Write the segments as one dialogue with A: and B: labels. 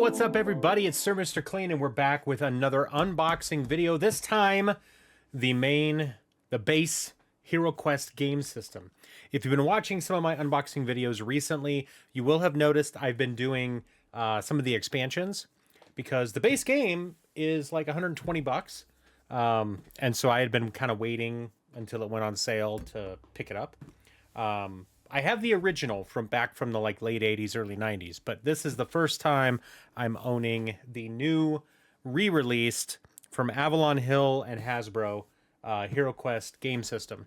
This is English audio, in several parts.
A: what's up everybody? It's Sir Mr. Clean and we're back with another unboxing video. This time, the base Hero Quest game system. If you've been watching some of my unboxing videos recently, you will have noticed I've been doing some of the expansions because the base game is like 120 bucks. And so I had been kind of waiting until it went on sale to pick it up. I have the original from back from the like late 80s, early 90s, but this is the first time I'm owning the new re-released from Avalon Hill and Hasbro Hero Quest game system.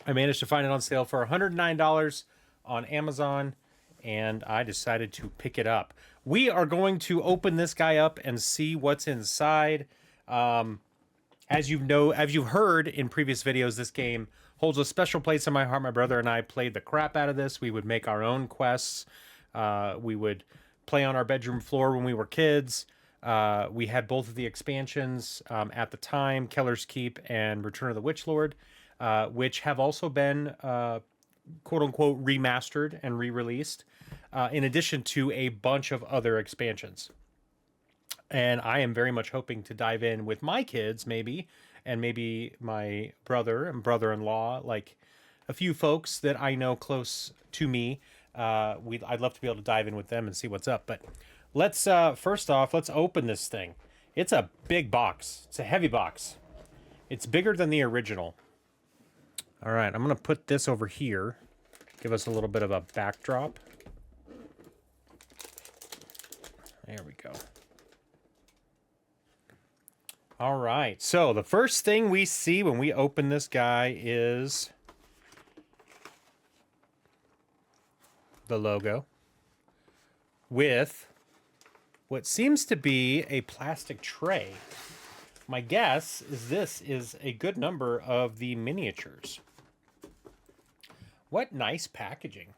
A: I managed to find it on sale for $109 on Amazon, and I decided to pick it up. We are going to open this guy up and see what's inside. As you've heard in previous videos, this game holds a special place in my heart. My brother and I played the crap out of this. We would make our own quests. We would play on our bedroom floor when we were kids. We had both of the expansions at the time, Keller's Keep and Return of the Witch Lord, which have also been quote-unquote remastered and re-released, in addition to a bunch of other expansions. And I am very much hoping to dive in with my kids, maybe, and maybe my brother and brother-in-law, like a few folks that I know close to me. I'd love to be able to dive in with them and see what's up. But let's first off, let's open this thing. It's a big box. It's a heavy box. It's bigger than the original. All right, I'm gonna put this over here. Give us a little bit of a backdrop. There we go. All right, so the first thing we see when we open this guy is the logo with what seems to be a plastic tray. My guess is this is a good number of the miniatures. What nice packaging.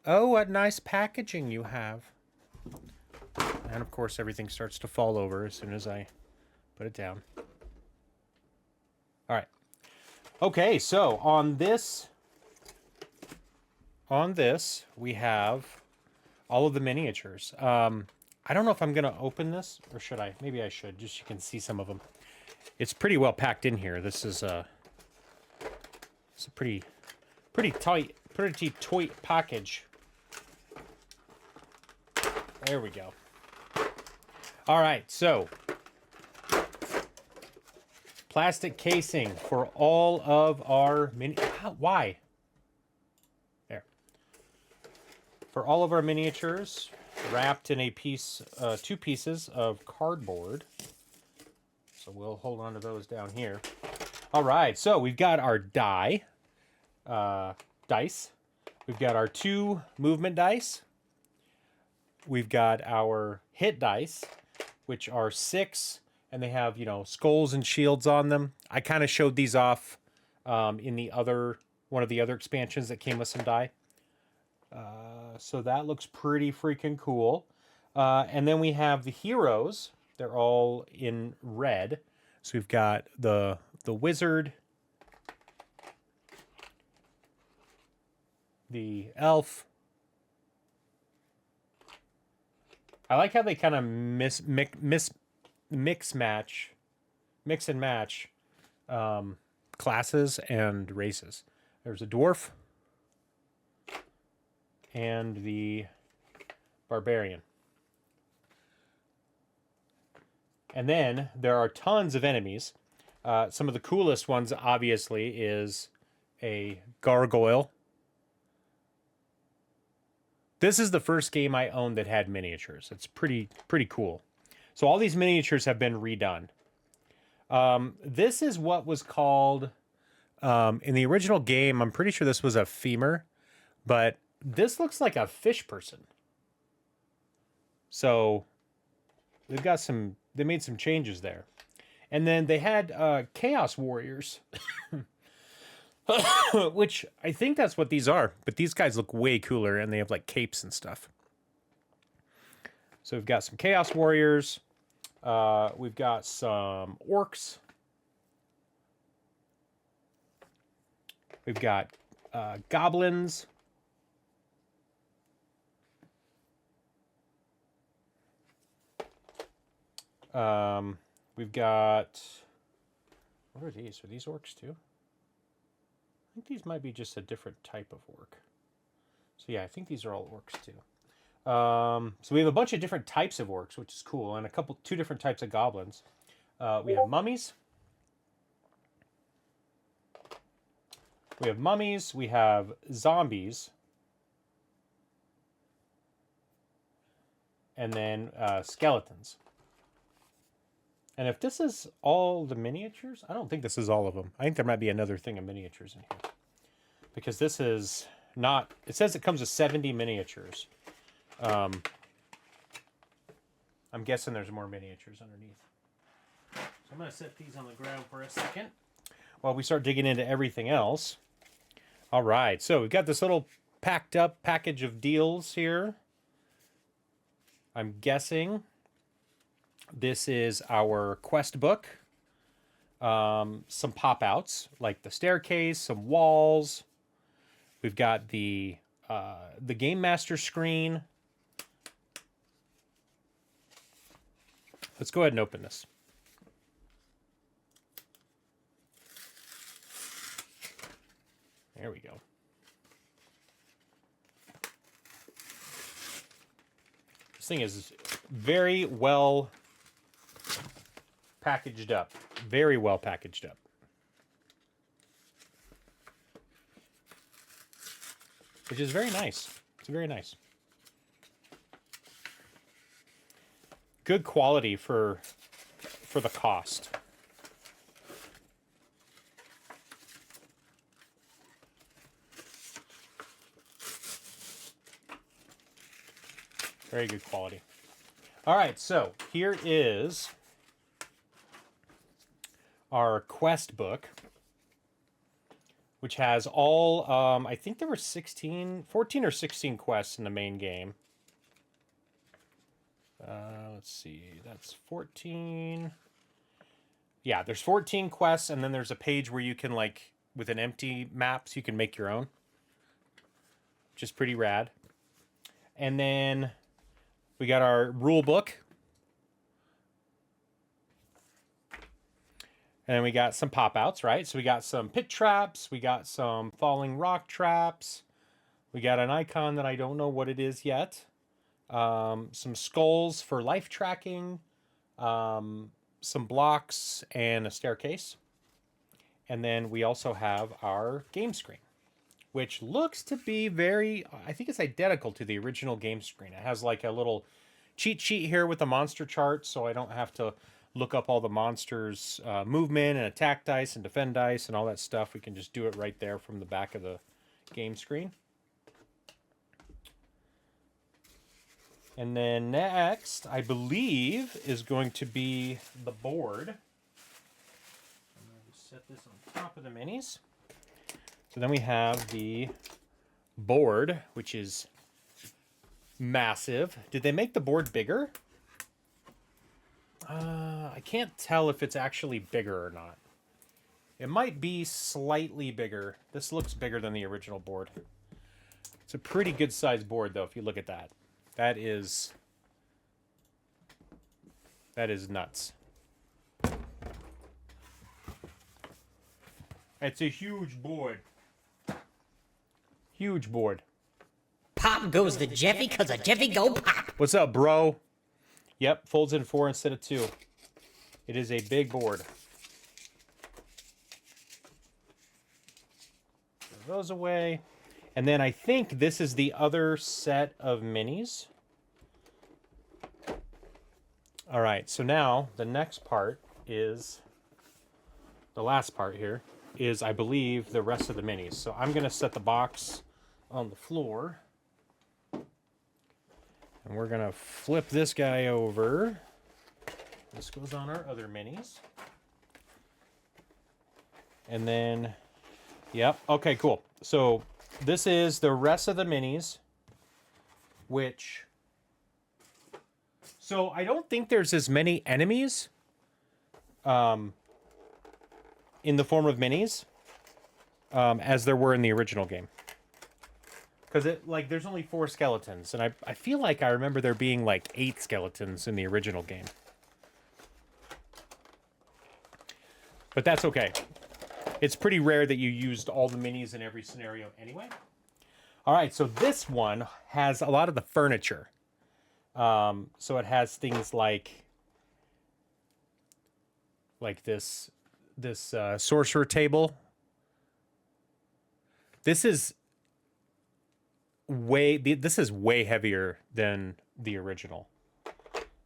A: Oh, what nice packaging you have. And of course, everything starts to fall over as soon as I put it down. All right. Okay, so on this we have all of the miniatures. I don't know if I'm gonna open this, or should I? Maybe I should, just so you can see some of them. It's pretty well packed in here. This is it's a pretty tight package. There we go. All right, so plastic casing for all of our why? There. For all of our miniatures, wrapped in a piece, 2 pieces of cardboard. So we'll hold on to those down here. All right, so we've got our dice. We've got our 2 movement dice. We've got our hit dice, which are 6. And they have, you know, skulls and shields on them. I kind of showed these off in the one of the other expansions that came with some die. So that looks pretty freaking cool. And then we have the heroes. They're all in red. So we've got the wizard, the elf. I like how they kind of mix and match classes and races. There's a dwarf and the barbarian. And then there are tons of enemies. Some of the coolest ones, obviously, is a gargoyle. This is the first game I owned that had miniatures. It's pretty cool. So all these miniatures have been redone. This is what was called, in the original game, I'm pretty sure this was a femur, but this looks like a fish person. So they made some changes there. And then they had Chaos Warriors, which I think that's what these are, but these guys look way cooler and they have like capes and stuff. So we've got some Chaos Warriors. We've got some orcs. We've got goblins. We've got... What are these? Are these orcs too? I think these might be just a different type of orc. So yeah, I think these are all orcs too. So we have a bunch of different types of orcs, which is cool, and two different types of goblins. We have mummies. We have zombies. And then skeletons. And if this is all the miniatures, I don't think this is all of them. I think there might be another thing of miniatures in here. Because this is not... It says it comes with 70 miniatures. I'm guessing there's more miniatures underneath. So I'm going to set these on the ground for a second while we start digging into everything else. All right, so we've got this little packed up package of deals here. I'm guessing this is our quest book. Some pop-outs, like the staircase, some walls. We've got the Game Master screen. Let's go ahead and open this. There we go. This thing is very well packaged up. Very well packaged up. Which is very nice. It's very nice. Good quality for the cost. Very good quality. All right, so here is our quest book, which has all, I think there were 14 or 16 quests in the main game. Let's see, that's 14. Yeah, there's 14 quests, and then there's a page where you can, like, with an empty map, so you can make your own, which is pretty rad. And then we got our rule book. And then we got some pop-outs, right? So we got some pit traps. We got some falling rock traps. We got an icon that I don't know what it is yet. Some skulls for life tracking. Some blocks and a staircase. And then we also have our game screen, which looks to be very... I think it's identical to the original game screen. It has like a little cheat sheet here with the monster chart, so I don't have to look up all the monsters' movement and attack dice and defend dice and all that stuff. We can just do it right there from the back of the game screen. And then next, I believe, is going to be the board. I'm going to set this on top of the minis. So then we have the board, which is massive. Did they make the board bigger? I can't tell if it's actually bigger or not. It might be slightly bigger. This looks bigger than the original board. It's a pretty good sized board, though, if you look at that. That is nuts. It's a huge board. Huge board.
B: Pop goes the Jeffy, cause a Jeffy go pop.
A: What's up, bro? Yep, folds in 4 instead of 2. It is a big board. Throw those away. And then I think this is the other set of minis. All right, so now the next part is, the last part here, is I believe the rest of the minis. So I'm going to set the box on the floor. And we're going to flip this guy over. This goes on our other minis. And then, yep, okay, cool. So this is the rest of the minis, which... So I don't think there's as many enemies in the form of minis as there were in the original game. Because there's only 4 skeletons, and I feel like I remember there being like 8 skeletons in the original game. But that's okay. It's pretty rare that you used all the minis in every scenario anyway. All right, so this one has a lot of the furniture. So it has things like this sorcerer table. This is way heavier than the original.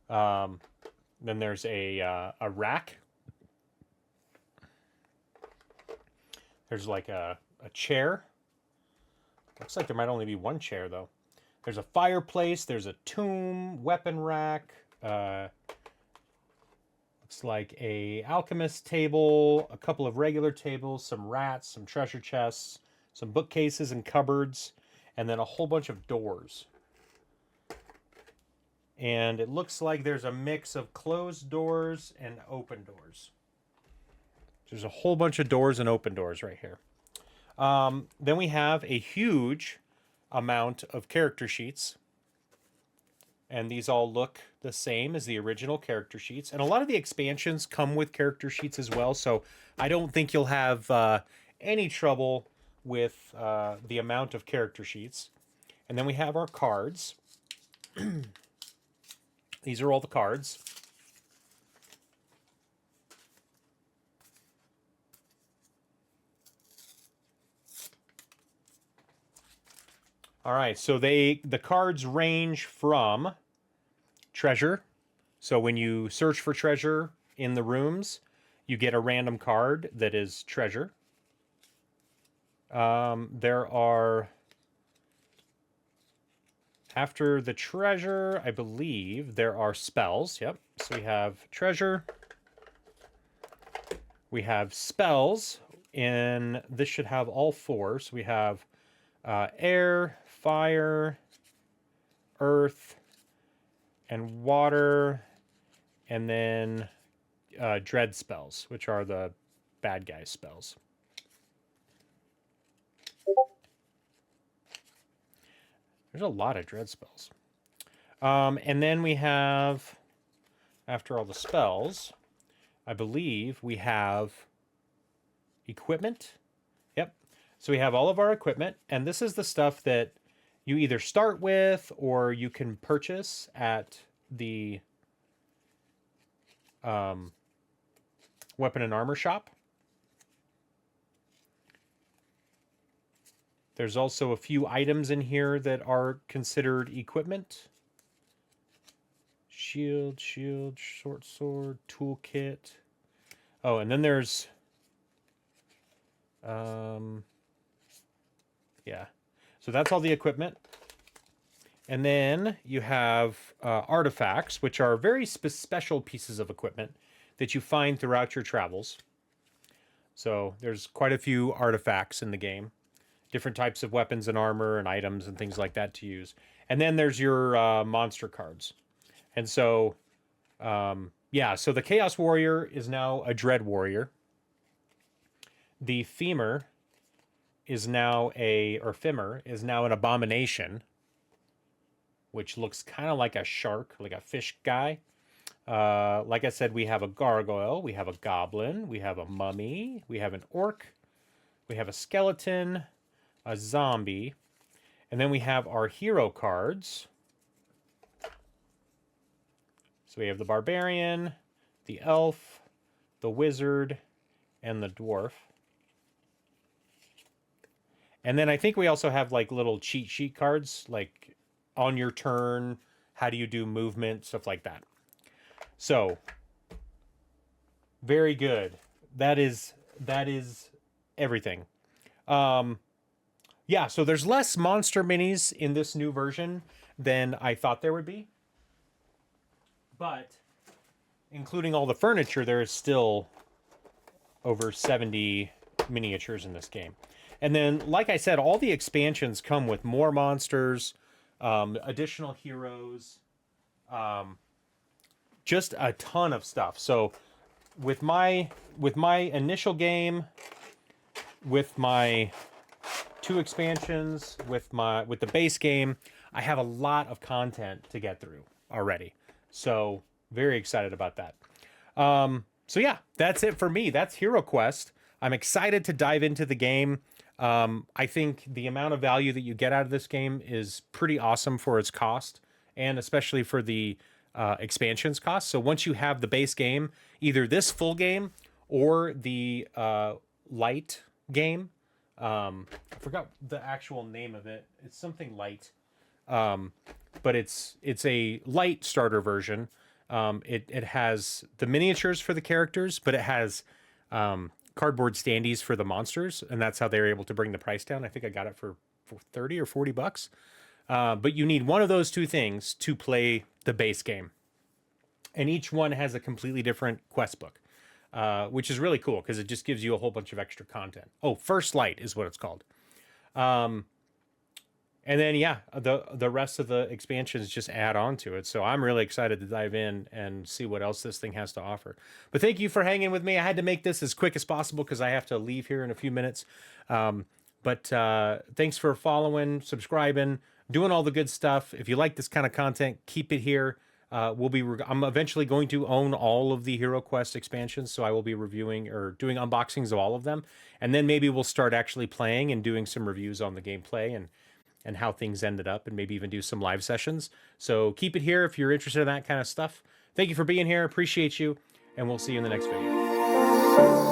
A: Then there's a rack. There's like a chair. Looks like there might only be one chair though. There's a fireplace. There's a tomb, weapon rack. Looks like a alchemist table, a couple of regular tables, some rats, some treasure chests, some bookcases and cupboards, and then a whole bunch of doors. And it looks like there's a mix of closed doors and open doors. There's a whole bunch of doors and open doors right here. Then we have a huge amount of character sheets. And these all look the same as the original character sheets. And a lot of the expansions come with character sheets as well. So I don't think you'll have any trouble with the amount of character sheets. And then we have our cards. These are all the cards. All right, so the cards range from treasure. So when you search for treasure in the rooms, you get a random card that is treasure. There are, after the treasure, I believe there are spells. Yep. So we have treasure. We have spells, and this should have all four. So we have air, fire, earth, and water, and then dread spells, which are the bad guy spells. There's a lot of dread spells. And then we have, after all the spells, I believe we have equipment. Yep. So we have all of our equipment, and this is the stuff that you either start with or you can purchase at the weapon and armor shop. There's also a few items in here that are considered equipment. Shield, short sword, toolkit. Oh, and then there's yeah. So that's all the equipment. And then you have artifacts, which are very special pieces of equipment that you find throughout your travels. So there's quite a few artifacts in the game. Different types of weapons and armor and items and things like that to use. And then there's your monster cards. And so, yeah, so the Chaos Warrior is now a Dread Warrior. The Femur is now Femur is now an Abomination, which looks kind of like a shark, like a fish guy. Like I said, we have a gargoyle, we have a goblin, we have a mummy, we have an orc, we have a skeleton, a zombie, and then we have our hero cards. So we have the barbarian, the elf, the wizard, and the dwarf. And then I think we also have like little cheat sheet cards, like on your turn, how do you do movement, stuff like that. So very good. That is everything. Yeah, so there's less monster minis in this new version than I thought there would be. But including all the furniture, there is still over 70 miniatures in this game. And then, like I said, all the expansions come with more monsters, additional heroes, just a ton of stuff. So with my initial game, with my 2 expansions, with the base game, I have a lot of content to get through already. So very excited about that. So yeah, that's it for me. That's Hero Quest. I'm excited to dive into the game. I think the amount of value that you get out of this game is pretty awesome for its cost, and especially for the expansions cost. So once you have the base game, either this full game or the light game, I forgot the actual name of it. It's something light, but it's a light starter version. It has the miniatures for the characters, but it has cardboard standees for the monsters, and that's how they were able to bring the price down. I think I got it for 30 or 40 bucks. But you need one of those two things to play the base game. And each one has a completely different quest book, which is really cool because it just gives you a whole bunch of extra content. Oh, First Light is what it's called. And then, yeah, the rest of the expansions just add on to it. So I'm really excited to dive in and see what else this thing has to offer. But thank you for hanging with me. I had to make this as quick as possible because I have to leave here in a few minutes. But thanks for following, subscribing, doing all the good stuff. If you like this kind of content, keep it here. I'm eventually going to own all of the Hero Quest expansions, so I will be reviewing or doing unboxings of all of them. And then maybe we'll start actually playing and doing some reviews on the gameplay and how things ended up, and maybe even do some live sessions. So keep it here if you're interested in that kind of stuff. Thank you for being here. Appreciate you. And we'll see you in the next video.